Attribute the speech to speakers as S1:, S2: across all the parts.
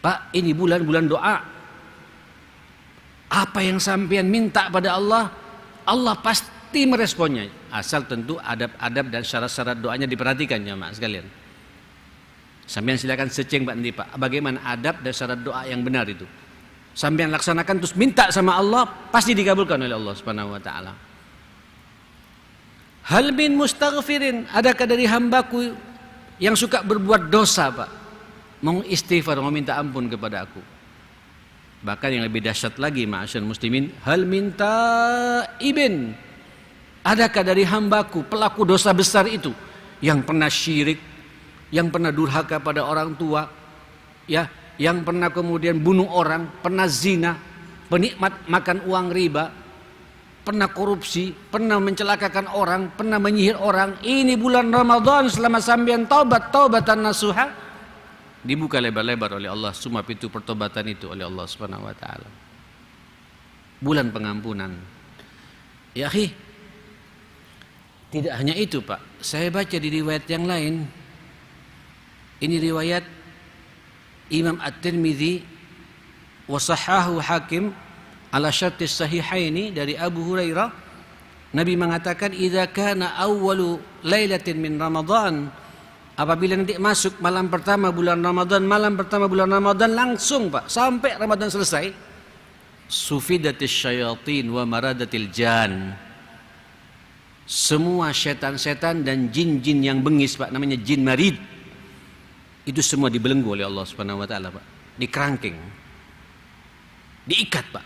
S1: Pak, ini bulan-bulan doa. Apa yang sampean minta pada Allah, Allah pasti meresponnya. Asal tentu adab-adab dan syarat-syarat doanya diperhatikan jemaah sekalian. Sampean silakan seceng Pak Andi, Pak. Bagaimana adab dan syarat doa yang benar itu? Sampean laksanakan terus minta sama Allah, pasti dikabulkan oleh Allah Subhanahu wa taala. Hal min mustaghfirin, adakah dari hambaku yang suka berbuat dosa, Pak? Mau istighfar, mau minta ampun kepada aku. Bahkan yang lebih dahsyat lagi, ma'asyar muslimin, hal minta ibin, adakah dari hambaku pelaku dosa besar itu yang pernah syirik, yang pernah durhaka pada orang tua, ya, yang pernah kemudian bunuh orang, pernah zina, penikmat makan uang riba, pernah korupsi, pernah mencelakakan orang, pernah menyihir orang. Ini bulan Ramadan, selama sambian taubatan nasuha, dibuka lebar-lebar oleh Allah semua pintu pertobatan itu oleh Allah Subhanahu wa taala. Bulan pengampunan. Ya akhi, tidak hanya itu, Pak. Saya baca di riwayat yang lain. Ini riwayat Imam At-Tirmidzi wa sahahu Hakim ala syartis sahihaini dari Abu Hurairah. Nabi mengatakan, idza kana awwalu lailatin min Ramadan, apabila nanti masuk malam pertama bulan Ramadan langsung, Pak, sampai Ramadan selesai, sufidatis syayatin wa maradatil jan, semua setan-setan dan jin-jin yang bengis, Pak, namanya jin marid, itu semua dibelenggu oleh Allah Subhanahu wa taala, Pak, dikerangking, diikat, Pak.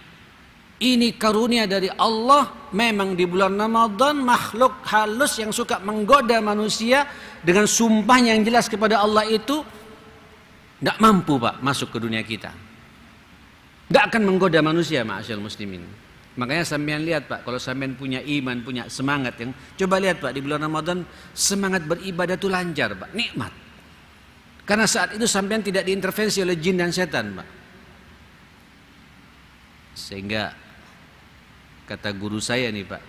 S1: Ini karunia dari Allah. Memang di bulan Ramadan makhluk halus yang suka menggoda manusia dengan sumpah yang jelas kepada Allah itu tidak mampu, Pak, masuk ke dunia kita. Tidak akan menggoda manusia, ma'asyal muslimin. Makanya sampean lihat, Pak, kalau sampean punya iman, punya semangat yang, coba lihat, Pak, di bulan Ramadan semangat beribadah itu lancar, Pak, nikmat. Karena saat itu sampean tidak diintervensi oleh jin dan setan, Pak. Sehingga kata guru saya nih, Pak,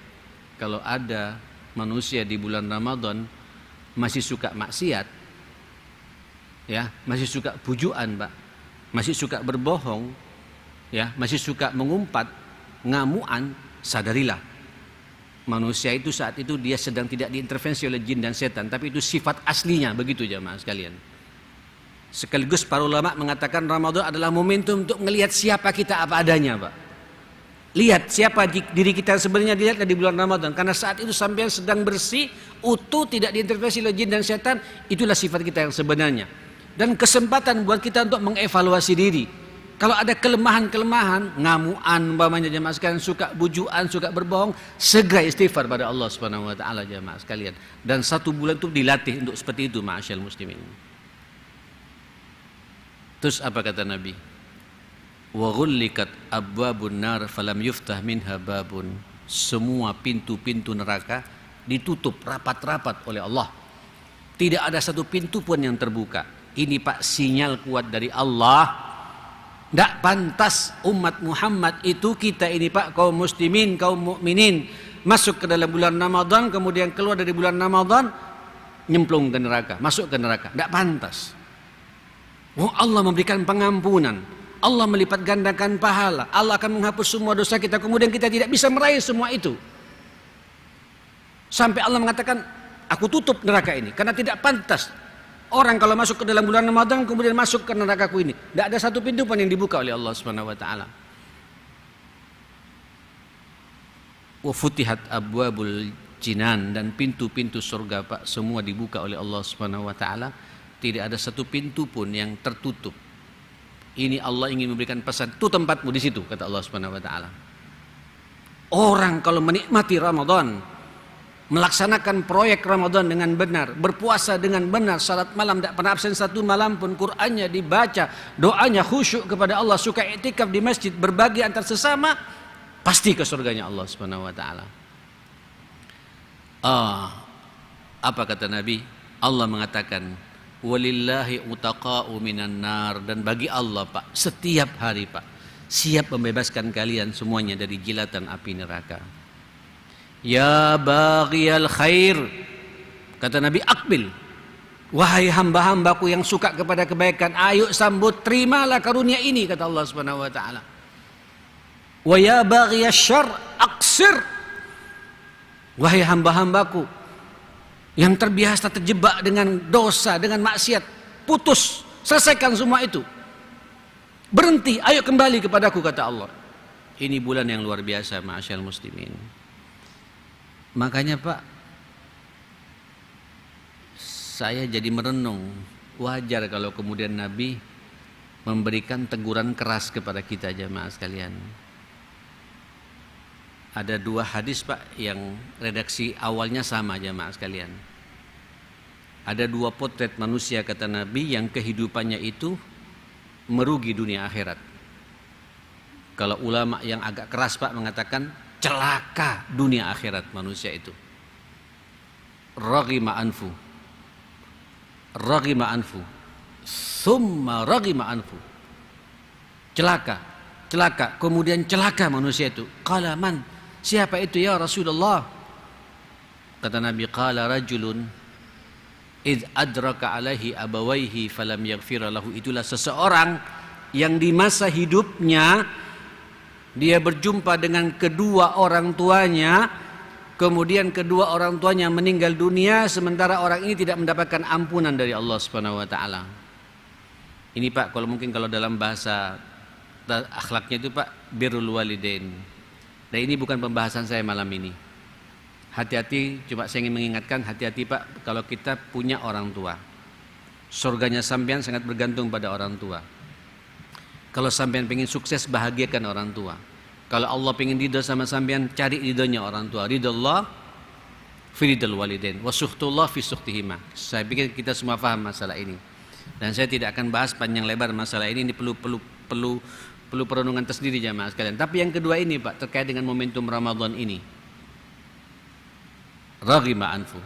S1: kalau ada manusia di bulan Ramadan masih suka maksiat, ya, masih suka bujuan, Pak, masih suka berbohong, ya, masih suka mengumpat, ngamuan, sadarilah, manusia itu saat itu dia sedang tidak diintervensi oleh jin dan setan, tapi itu sifat aslinya begitu, jamaah sekalian. Sekaligus para ulama mengatakan Ramadan adalah momentum untuk melihat siapa kita apa adanya, Pak. Lihat siapa diri kita sebenarnya, dilihat di bulan Ramadan. Karena saat itu sampean sedang bersih, utuh, tidak diintervensi oleh jin dan setan. Itulah sifat kita yang sebenarnya. Dan kesempatan buat kita untuk mengevaluasi diri. Kalau ada kelemahan-kelemahan, ngamuan umpamanya jemaah sekalian, suka bujuan, suka berbohong, segera istighfar pada Allah Subhanahu wa taala jemaah sekalian. Dan 1 bulan itu dilatih untuk seperti itu, ma'asyal muslimin. Terus apa kata Nabi? Wa ghullikat abwabun nar falam yuftah minha babun. Semua pintu-pintu neraka ditutup rapat-rapat oleh Allah. Tidak ada satu pintu pun yang terbuka. Ini, Pak, sinyal kuat dari Allah. Tidak pantas umat Muhammad itu, kita ini, Pak, kaum muslimin, kaum mukminin, masuk ke dalam bulan Ramadan, kemudian keluar dari bulan Ramadan nyemplung ke neraka, masuk ke neraka. Tidak pantas. Oh, Allah memberikan pengampunan, Allah melipat gandakan pahala, Allah akan menghapus semua dosa kita, kemudian kita tidak bisa meraih semua itu. Sampai Allah mengatakan, aku tutup neraka ini, karena tidak pantas orang kalau masuk ke dalam bulan Ramadan kemudian masuk ke nerakaku ini. Tidak ada satu pintu pun yang dibuka oleh Allah Subhanahu wa taala. Wa futihat abwabul jinan, dan pintu-pintu surga, Pak, semua dibuka oleh Allah Subhanahu wa taala. Tidak ada satu pintu pun yang tertutup. Ini Allah ingin memberikan pesan, itu tempatmu di situ, kata Allah Subhanahu wa taala. Orang kalau menikmati Ramadan, melaksanakan proyek Ramadan dengan benar, berpuasa dengan benar, salat malam tidak pernah absen 1 malam pun, Qur'annya dibaca, doanya khusyuk kepada Allah, suka iktikaf di masjid, berbagi antar sesama, pasti ke surganya Allah Subhanahu wa taala. Apa kata Nabi? Allah mengatakan, walillahi utaqa'u minan nar, dan bagi Allah, Pak, setiap hari, Pak, siap membebaskan kalian semuanya dari jilatan api neraka. Ya baghiyal khair, kata Nabi, akbil, Wahai hamba-hambaku yang suka kepada kebaikan, ayo sambut, terimalah karunia ini, kata Allah Subhanahu wa taala. Wa ya baghiyasyarr aqsir. Wahai hamba-hambaku yang terbiasa terjebak dengan dosa, dengan maksiat, putus, selesaikan semua itu. Berhenti, ayo kembali kepadaku, kata Allah. Ini bulan yang luar biasa, ma'asyal muslimin. Makanya Pak, saya jadi merenung, wajar kalau kemudian Nabi memberikan teguran keras kepada kita jamaah sekalian. Ada 2 hadis Pak yang redaksi awalnya sama jamaah sekalian. Ada 2 potret manusia kata Nabi yang kehidupannya itu merugi dunia akhirat. Kalau ulama yang agak keras Pak mengatakan celaka dunia akhirat manusia itu. Raghima anfu. Raghima anfu. Summa raghima anfu. Celaka, celaka, kemudian celaka manusia itu. Qala man? Siapa itu ya Rasulullah? Kata Nabi, qala rajulun id adraka alaihi abawaihi falam yaghfira lahu. Itulah seseorang yang di masa hidupnya dia berjumpa dengan kedua orang tuanya, kemudian kedua orang tuanya meninggal dunia, sementara orang ini tidak mendapatkan ampunan dari Allah Subhanahu wa taala. Ini Pak, kalau dalam bahasa akhlaknya itu Pak, birrul walidain. Dan ini bukan pembahasan saya malam ini. Hati-hati, cuma saya ingin mengingatkan, hati-hati Pak kalau kita punya orang tua. Surganya sampean sangat bergantung pada orang tua. Kalau sampean pengen sukses, bahagiakan orang tua. Kalau Allah pengen ridho sama sampean, cari ridhonya orang tua. Ridho Allah fi ridhal walidain wa suhtullah fi suhtihima. Saya pikir kita semua paham masalah ini. Dan saya tidak akan bahas panjang lebar masalah ini perlu perenungan tersendiri jamaah sekalian. Tapi yang kedua ini Pak, terkait dengan momentum Ramadan ini. Raghima anfu.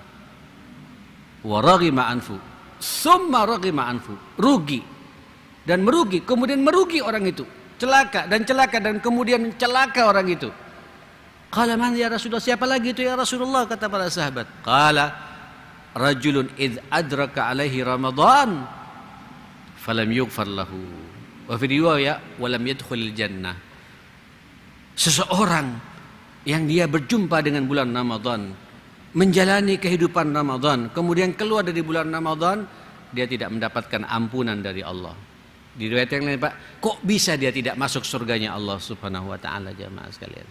S1: Wa raghima anfu. Summa raghima anfu. Rugi. Dan merugi, kemudian merugi orang itu, celaka dan kemudian celaka orang itu. Qala man ya Rasulullah, siapa lagi itu ya Rasulullah, kata para sahabat. Qala rajulun id adraka alaihi Ramadan falam yughfar lahu wa fi riwayah walam yadkhulil jannah. Seseorang yang dia berjumpa dengan bulan Ramadan, menjalani kehidupan Ramadan, kemudian keluar dari bulan Ramadan, dia tidak mendapatkan ampunan dari Allah. Di riwayat yang lain Pak, kok bisa dia tidak masuk surganya Allah Subhanahu wa taala jamaah sekalian.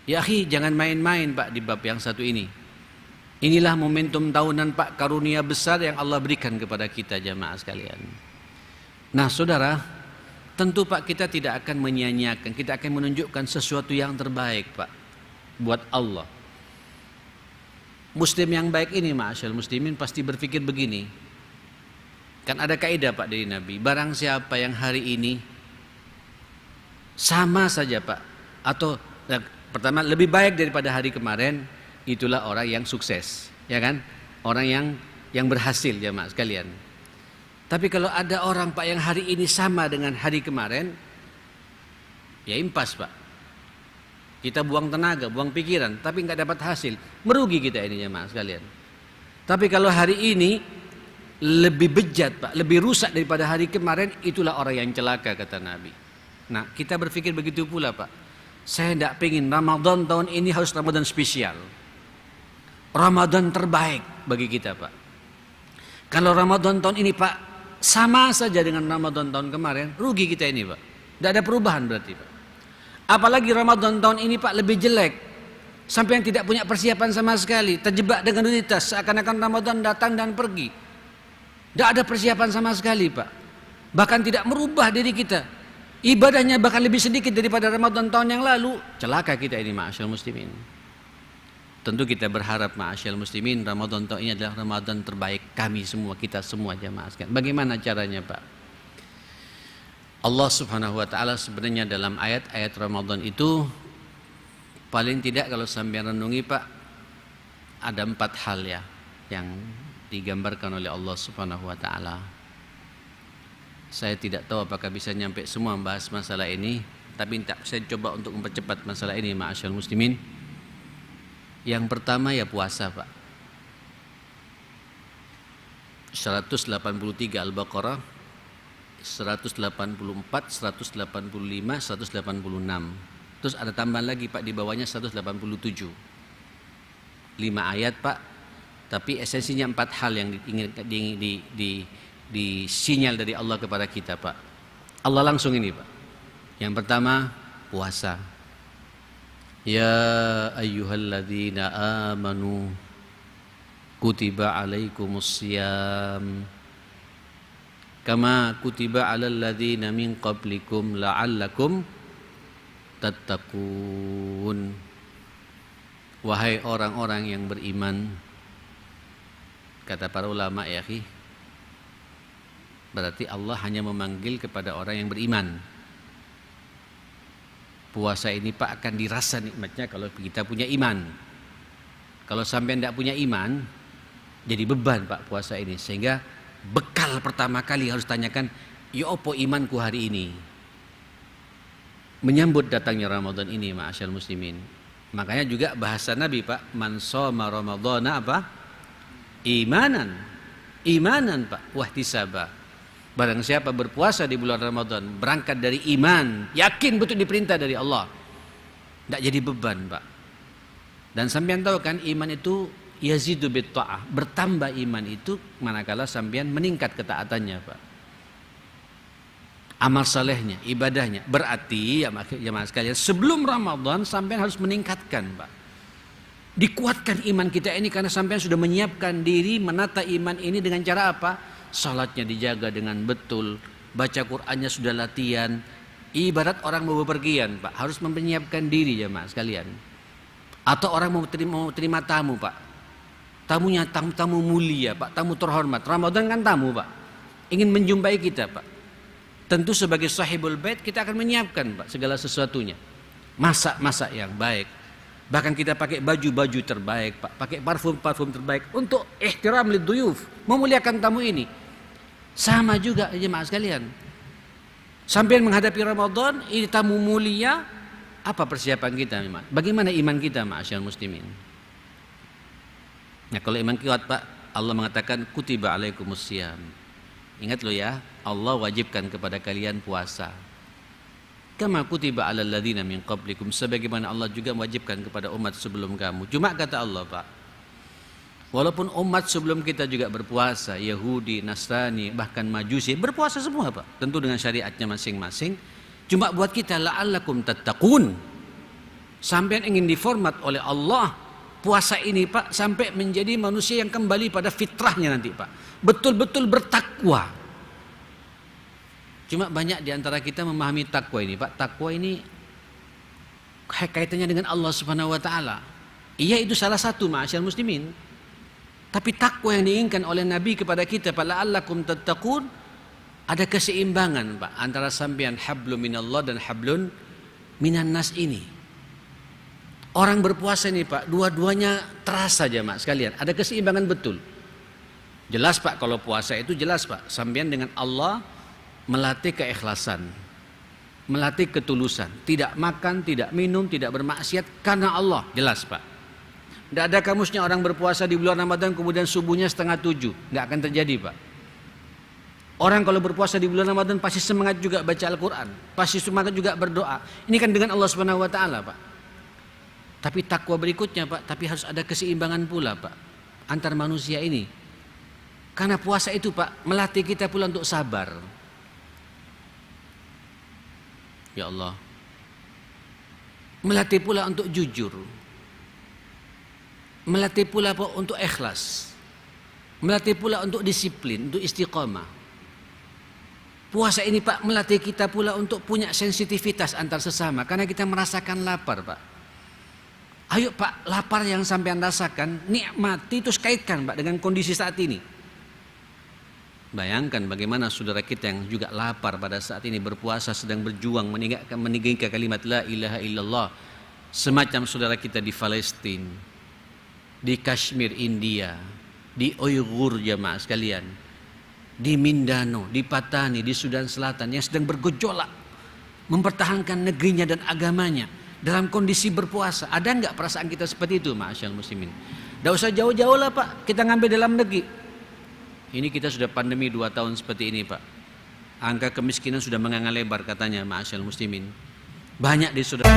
S1: Ya akhi, jangan main-main Pak di bab yang satu ini. Inilah momentum tahunan Pak, karunia besar yang Allah berikan kepada kita jamaah sekalian. Nah, Saudara, tentu Pak kita tidak akan menyia-nyiakan, kita akan menunjukkan sesuatu yang terbaik Pak buat Allah. Muslim yang baik ini, ma'asyal muslimin, pasti berpikir begini. Kan ada kaidah Pak dari Nabi, barang siapa yang hari ini sama saja Pak, atau pertama lebih baik daripada hari kemarin, itulah orang yang sukses, ya kan? Orang yang berhasil jamaah sekalian. Tapi kalau ada orang Pak yang hari ini sama dengan hari kemarin, ya impas Pak. Kita buang tenaga, buang pikiran, tapi nggak dapat hasil, merugi kita ini jamaah sekalian. Tapi kalau hari ini lebih bejat Pak, lebih rusak daripada hari kemarin, itulah orang yang celaka kata Nabi. Nah, kita berpikir begitu pula Pak. Saya tidak pengen Ramadan tahun ini harus Ramadan spesial, Ramadan terbaik bagi kita Pak. Kalau Ramadan tahun ini Pak sama saja dengan Ramadan tahun kemarin, rugi kita ini Pak. Tidak ada perubahan berarti Pak. Apalagi Ramadan tahun ini Pak lebih jelek, sampai yang tidak punya persiapan sama sekali, terjebak dengan rutinitas, seakan-akan Ramadan datang dan pergi. Tidak ada persiapan sama sekali Pak. Bahkan tidak merubah diri kita, ibadahnya bahkan lebih sedikit daripada Ramadan tahun yang lalu. Celaka kita ini ma'asyal muslimin. Tentu kita berharap ma'asyal muslimin, Ramadan tahun ini adalah Ramadan terbaik kami semua, kita semua jamaah sekalian. Bagaimana caranya Pak? Allah Subhanahu wa taala sebenarnya dalam ayat-ayat Ramadan itu, paling tidak kalau sampai renungi Pak, ada 4 hal ya yang digambarkan oleh Allah Subhanahu wa taala. Saya tidak tahu apakah bisa nyampe semua membahas masalah ini, tapi saya coba untuk mempercepat masalah ini ma'asyal muslimin. Yang pertama ya puasa Pak. 183 Al-Baqarah, 184, 185, 186. Terus ada tambahan lagi Pak di bawahnya 187. 5 ayat Pak, tapi esensinya 4 hal yang disinyal dari Allah kepada kita Pak. Allah langsung ini Pak. Yang pertama puasa. Ya ayyuhalladzina amanu kutiba alaikumusiyam kama kutiba alal ladzina min qablikum la'allakum tattaqun. Wahai orang-orang yang beriman, kata para ulama ya akhi, berarti Allah hanya memanggil kepada orang yang beriman. Puasa ini Pak akan dirasa nikmatnya kalau kita punya iman. Kalau sampai tidak punya iman, jadi beban Pak puasa ini. Sehingga bekal pertama kali harus tanyakan, ya opo imanku hari ini menyambut datangnya Ramadan ini, ma'asyal muslimin. Makanya juga bahasa Nabi Pak, man shoma ramadhana apa? Imanan Pak, wahtisaba. Barang siapa berpuasa di bulan Ramadan berangkat dari iman, yakin betul diperintah dari Allah, tidak jadi beban Pak. Dan sampean tahu kan iman itu yazidu bitta'ah, bertambah iman itu manakala sampean meningkat ketaatannya Pak, amal salehnya, ibadahnya. Berarti ya jemaah sekalian, sebelum Ramadan sampean harus meningkatkan Pak, dikuatkan iman kita ini, karena sampean sudah menyiapkan diri menata iman ini dengan cara apa? Salatnya dijaga dengan betul, baca Qur'annya sudah latihan. Ibarat orang mau bepergian Pak, harus menyiapkan diri jemaah sekalian. Atau orang mau terima tamu Pak, tamunya tamu mulia Pak, tamu terhormat. Ramadan kan tamu Pak, ingin menjumpai kita Pak. Tentu sebagai sahibul bait kita akan menyiapkan Pak segala sesuatunya. Masak yang baik. Bahkan kita pakai baju terbaik Pak, pakai parfum terbaik untuk ihtiram liduyuf, memuliakan tamu ini. Sama juga jemaah sekalian. Sampai menghadapi Ramadan, ini tamu mulia, apa persiapan kita? Bagaimana iman kita, ma'asyal muslimin? Nah, kalau iman kuat Pak, Allah mengatakan kutiba alaikumusiyam. Ingat lo ya, Allah wajibkan kepada kalian puasa. Kama kutiba alal ladzina min qablikum, sebagaimana Allah juga mewajibkan kepada umat sebelum kamu. Cuma kata Allah Pak, walaupun umat sebelum kita juga berpuasa, Yahudi, Nasrani, bahkan Majusi berpuasa semua Pak, tentu dengan syariatnya masing-masing. Cuma buat kita la'allakum tattaqun, sampai ingin diformat oleh Allah puasa ini Pak, sampai menjadi manusia yang kembali pada fitrahnya nanti Pak, betul-betul bertakwa. Cuma banyak diantara kita memahami takwa ini Pak, takwa ini kaitannya dengan Allah Subhanahu Wa Taala. Iya, itu salah satu ma'asyal muslimin. Tapi takwa yang diinginkan oleh Nabi kepada kita, Pak, la'allakum tattaqun, ada keseimbangan Pak antara sampean hablum minallah dan hablun minan nas ini. Orang berpuasa ini Pak, dua-duanya terasa jemaah sekalian, ada keseimbangan betul. Jelas Pak, kalau puasa itu jelas Pak, sampean dengan Allah melatih keikhlasan, melatih ketulusan, tidak makan, tidak minum, tidak bermaksiat karena Allah, jelas Pak. Tidak ada kamusnya orang berpuasa di bulan Ramadan kemudian subuhnya 6:30, nggak akan terjadi Pak. Orang kalau berpuasa di bulan Ramadan pasti semangat juga baca Al-Quran, pasti semangat juga berdoa. Ini kan dengan Allah Subhanahu Wa Taala Pak. Tapi takwa berikutnya Pak, tapi harus ada keseimbangan pula Pak antar manusia ini. Karena puasa itu Pak melatih kita pula untuk sabar. Ya Allah, melatih pula untuk jujur, melatih pula untuk ikhlas, melatih pula untuk disiplin, untuk istiqamah. Puasa ini Pak melatih kita pula untuk punya sensitivitas antar sesama, karena kita merasakan lapar Pak. Ayo Pak, lapar yang sampean rasakan, nikmati, terus kaitkan Pak dengan kondisi saat ini. Bayangkan bagaimana saudara kita yang juga lapar pada saat ini berpuasa, sedang berjuang meninggikan kalimat la ilaha illallah. Semacam saudara kita di Palestina, di Kashmir India, di Uighur jamaah sekalian, di Mindanao, di Patani, di Sudan Selatan yang sedang bergejolak mempertahankan negerinya dan agamanya dalam kondisi berpuasa. Ada enggak perasaan kita seperti itu, ma'asyal muslimin? Tidak usah jauh-jauh lah Pak, kita ngambil dalam negeri. Ini kita sudah pandemi 2 tahun seperti ini Pak. Angka kemiskinan sudah menganga lebar katanya, ma'asyal muslimin. Banyak di saudara.